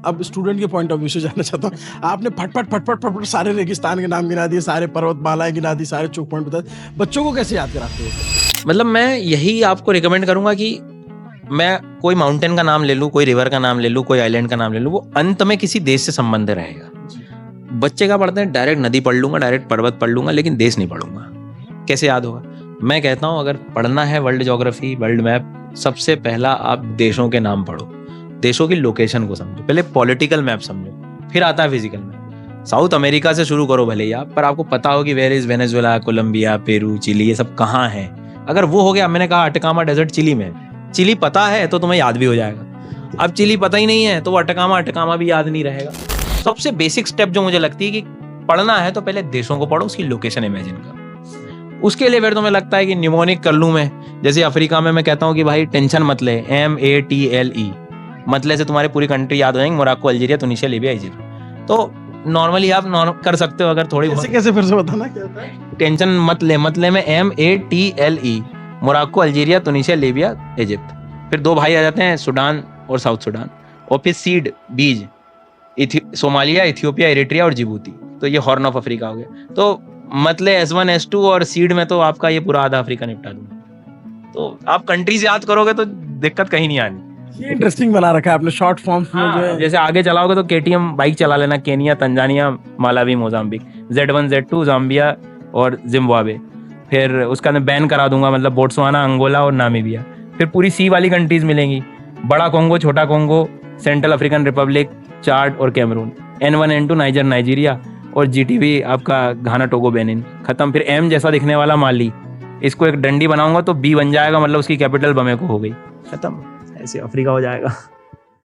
अब स्टूडेंट के point of view से जानना चाहता हूँ, आपने फटफट सारे रेगिस्तान के नाम गिना दिए, सारे पर्वतमालाएं गिना दी, सारे चौक पॉइंट बता दिए, बच्चों को कैसे याद कराते हो? मतलब मैं यही आपको रिकमेंड करूंगा कि मैं कोई माउंटेन का नाम ले लूँ, कोई रिवर का नाम ले लूँ, कोई आइलैंड का नाम ले लूँ, वो अंत में किसी देश से संबंध रहेगा। बच्चे का पढ़ते हैं डायरेक्ट नदी पढ़ लूंगा, डायरेक्ट पर्वत पढ़ लूंगा, लेकिन देश नहीं पढ़ूंगा, कैसे याद होगा? मैं कहता हूँ अगर पढ़ना है वर्ल्ड ज्योग्राफी, वर्ल्ड मैप, सबसे पहला आप देशों के नाम पढ़ो, देशों की लोकेशन को समझो, पहले पॉलिटिकल मैप समझो, फिर आता है फिजिकल मैप। साउथ अमेरिका से शुरू करो भले ही आप, पर आपको पता हो कि where is Venezuela, Colombia, Peru, Chile, ये सब कहाँ है। अगर वो हो गया, मैंने कहा अटकामा डेजर्ट चिली में, चिली पता है तो तुम्हें याद भी हो जाएगा। अब चिली पता ही नहीं है तो वो अटकामा भी याद नहीं रहेगा। सबसे बेसिक स्टेप जो मुझे लगती है कि पढ़ना है तो पहले देशों को पढ़ो, उसकी लोकेशन इमेजिन करो। उसके लिए फिर तुम्हें लगता है कि निमोनिक कर लूं मैं, जैसे अफ्रीका में मैं कहता हूँ कि भाई टेंशन मत ले, MATLE मतले से तुम्हारी पूरी कंट्री याद हो जाएंगी, Morocco, Algeria, Tunisia, Libya, Egypt. तो नॉर्मली आप कर सकते हो अगर थोड़ी बहुत। कैसे फिर से बताना क्या होता है? टेंशन मत ले में MATLE, Morocco, Algeria, Tunisia, Libya, Egypt. फिर दो भाई आ जाते हैं, सूडान और साउथ सूडान। और फिर सीड, बीज, सोमालिया, इथियोपिया, इरिट्रिया और जिबूती। तो ये हॉर्न ऑफ अफ्रीका हो गया। तो मतलब S1 S2 और सीड में तो आपका ये पूरा आधा अफ्रीका निपटा दूंगा। तो आप कंट्रीज याद करोगे तो दिक्कत कहीं नहीं आनी। ये इंटरेस्टिंग बना रखा है आपने शॉर्ट फॉर्म्स में जो है। जैसे आगे चलाओगे तो KTM बाइक चला लेना, Kenya, Tanzania, Malawi, Mozambique, Z1 Z2 Zambia और जिम्बाब्वे। फिर उसका मैं बैन करा दूंगा, मतलब बोट्सवाना, अंगोला और नामीबिया। फिर पूरी सी वाली कंट्रीज मिलेंगी, बड़ा कोंगो, छोटा Congo, Central African Republic, Chad और Cameroon. N1 N2 Niger, Nigeria और GTV आपका घाना, टोगो, बेनिन। खत्म। फिर M जैसा दिखने वाला माली, इसको एक डंडी बनाऊंगा तो B बन जाएगा, मतलब उसकी कैपिटल बमेको हो गई। खत्म। ऐसे अफ्रीका हो जाएगा।